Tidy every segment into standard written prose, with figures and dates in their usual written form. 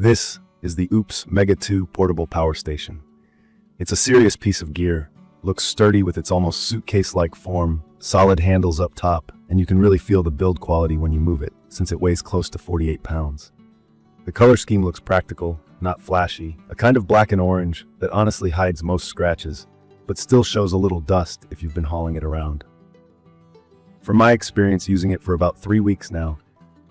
This is the OUPES Mega 2 portable power station. It's a serious piece of gear, looks sturdy with its almost suitcase-like form, solid handles up top, and you can really feel the build quality when you move it, since it weighs close to 48 pounds. The color scheme looks practical, not flashy, a kind of black and orange that honestly hides most scratches, but still shows a little dust if you've been hauling it around. From my experience using it for about 3 weeks now,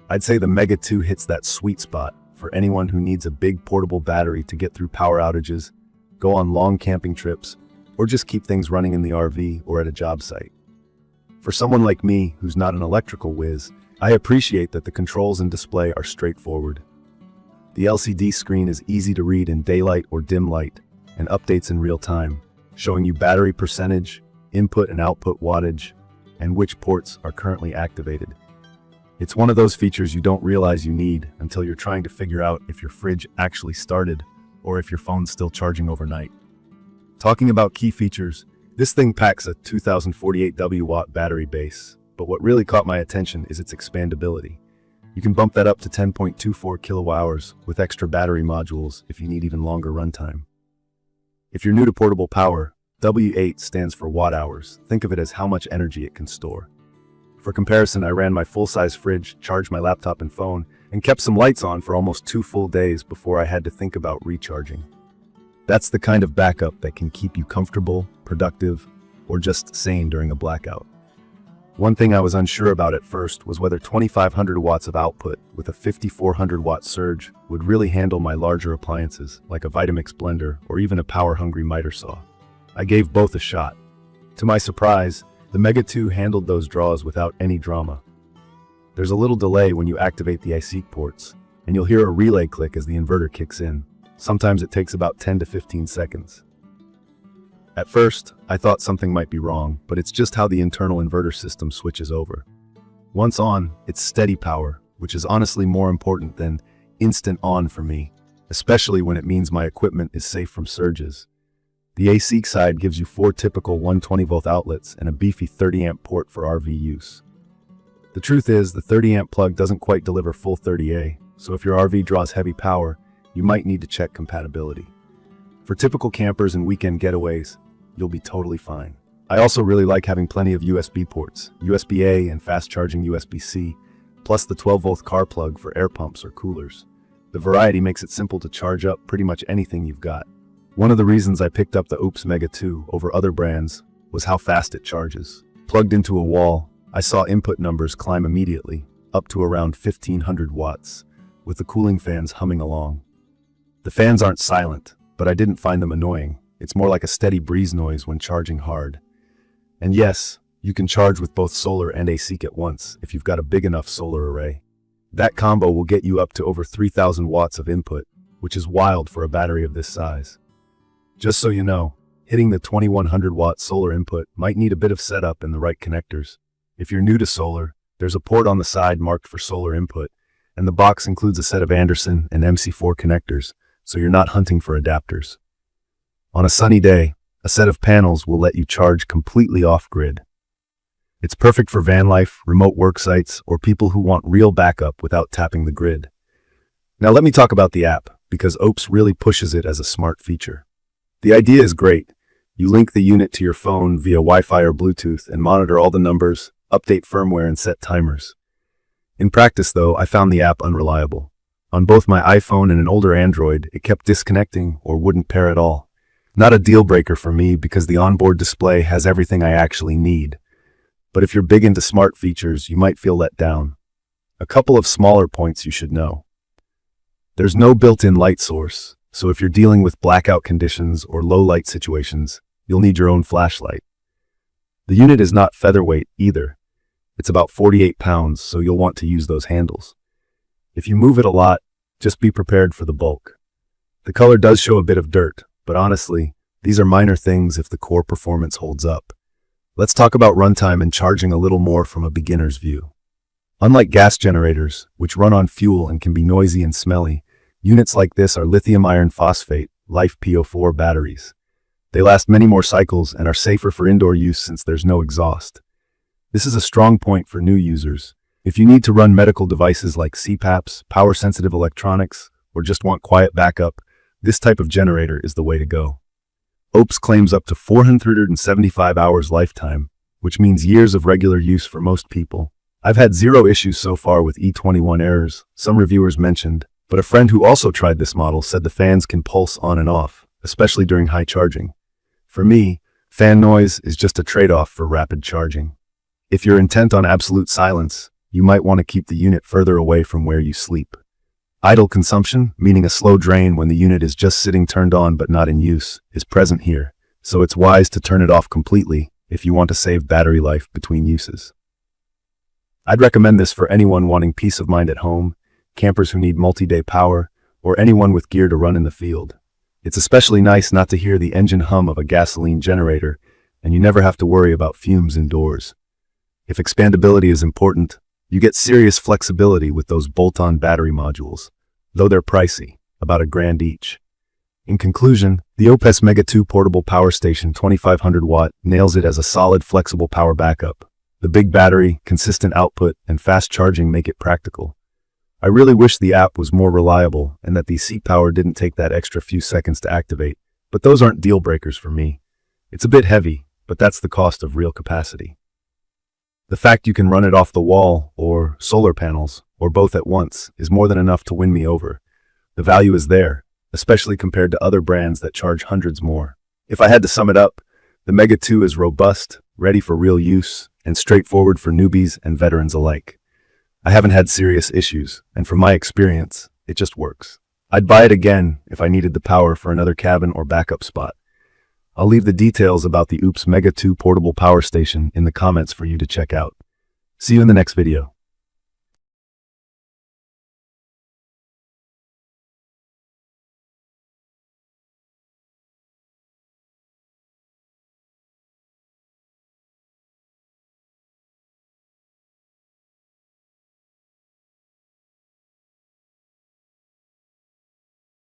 I'd say the Mega 2 hits that sweet spot for anyone who needs a big portable battery to get through power outages, go on long camping trips, or just keep things running in the RV or at a job site. For someone like me, who's not an electrical whiz, I appreciate that the controls and display are straightforward. The LCD screen is easy to read in daylight or dim light, and updates in real time, showing you battery percentage, input and output wattage, and which ports are currently activated. It's one of those features you don't realize you need until you're trying to figure out if your fridge actually started or if your phone's still charging overnight. Talking about key features, this thing packs a 2048 W-watt battery base, but what really caught my attention is its expandability. You can bump that up to 10.24 kilowatt-hours with extra battery modules if you need even longer runtime. If you're new to portable power, W8 stands for watt-hours. Think of it as how much energy it can store. For comparison, I ran my full-size fridge, charged my laptop and phone, and kept some lights on for almost 2 full days before I had to think about recharging. That's the kind of backup that can keep you comfortable, productive, or just sane during a blackout. One thing I was unsure about at first was whether 2,500 watts of output with a 5,400 watt surge would really handle my larger appliances like a Vitamix blender or even a power-hungry miter saw. I gave both a shot. To my surprise, the Mega 2 handled those draws without any drama. There's a little delay when you activate the IC ports, and you'll hear a relay click as the inverter kicks in. Sometimes it takes about 10 to 15 seconds. At first, I thought something might be wrong, but it's just how the internal inverter system switches over. Once on, it's steady power, which is honestly more important than instant on for me, especially when it means my equipment is safe from surges. The AC side gives you 4 typical 120-volt outlets and a beefy 30-amp port for RV use. The truth is, the 30-amp plug doesn't quite deliver full 30A, so if your RV draws heavy power, you might need to check compatibility. For typical campers and weekend getaways, you'll be totally fine. I also really like having plenty of USB ports, USB-A and fast-charging USB-C, plus the 12-volt car plug for air pumps or coolers. The variety makes it simple to charge up pretty much anything you've got. One of the reasons I picked up the OUPES Mega 2 over other brands was how fast it charges. Plugged into a wall, I saw input numbers climb immediately, up to around 1,500 watts, with the cooling fans humming along. The fans aren't silent, but I didn't find them annoying. It's more like a steady breeze noise when charging hard. And yes, you can charge with both solar and AC at once if you've got a big enough solar array. That combo will get you up to over 3,000 watts of input, which is wild for a battery of this size. Just so you know, hitting the 2,100 watt solar input might need a bit of setup and the right connectors. If you're new to solar, there's a port on the side marked for solar input, and the box includes a set of Anderson and MC4 connectors, so you're not hunting for adapters. On a sunny day, a set of panels will let you charge completely off-grid. It's perfect for van life, remote work sites, or people who want real backup without tapping the grid. Now let me talk about the app, because OUPES really pushes it as a smart feature. The idea is great. You link the unit to your phone via Wi-Fi or Bluetooth and monitor all the numbers, update firmware, and set timers. In practice, though, I found the app unreliable. On both my iPhone and an older Android, it kept disconnecting or wouldn't pair at all. Not a deal breaker for me because the onboard display has everything I actually need. But if you're big into smart features, you might feel let down. A couple of smaller points you should know. There's no built-in light source, so if you're dealing with blackout conditions or low light situations, you'll need your own flashlight. The unit is not featherweight either. It's about 48 pounds, so you'll want to use those handles. If you move it a lot, just be prepared for the bulk. The color does show a bit of dirt, but honestly, these are minor things if the core performance holds up. Let's talk about runtime and charging a little more from a beginner's view. Unlike gas generators, which run on fuel and can be noisy and smelly, units like this are lithium iron phosphate, LiFePO4 batteries. They last many more cycles and are safer for indoor use since there's no exhaust. This is a strong point for new users. If you need to run medical devices like CPAPs, power-sensitive electronics, or just want quiet backup, this type of generator is the way to go. OUPES claims up to 475 hours lifetime, which means years of regular use for most people. I've had zero issues so far with E21 errors, some reviewers mentioned, but a friend who also tried this model said the fans can pulse on and off, especially during high charging. For me, fan noise is just a trade-off for rapid charging. If you're intent on absolute silence, you might want to keep the unit further away from where you sleep. Idle consumption, meaning a slow drain when the unit is just sitting turned on but not in use, is present here, so it's wise to turn it off completely if you want to save battery life between uses. I'd recommend this for anyone wanting peace of mind at home, campers who need multi-day power, or anyone with gear to run in the field. It's especially nice not to hear the engine hum of a gasoline generator, and you never have to worry about fumes indoors. If expandability is important, you get serious flexibility with those bolt-on battery modules, though they're pricey, about $1,000 each. In conclusion, the OUPES Mega 2 Portable Power Station 2500 watt nails it as a solid flexible power backup. The big battery, consistent output, and fast charging make it practical. I really wish the app was more reliable and that the seat power didn't take that extra few seconds to activate, but those aren't deal breakers for me. It's a bit heavy, but that's the cost of real capacity. The fact you can run it off the wall, or solar panels, or both at once, is more than enough to win me over. The value is there, especially compared to other brands that charge hundreds more. If I had to sum it up, the Mega 2 is robust, ready for real use, and straightforward for newbies and veterans alike. I haven't had serious issues, and from my experience, it just works. I'd buy it again if I needed the power for another cabin or backup spot. I'll leave the details about the OUPES Mega 2 Portable Power Station in the comments for you to check out. See you in the next video.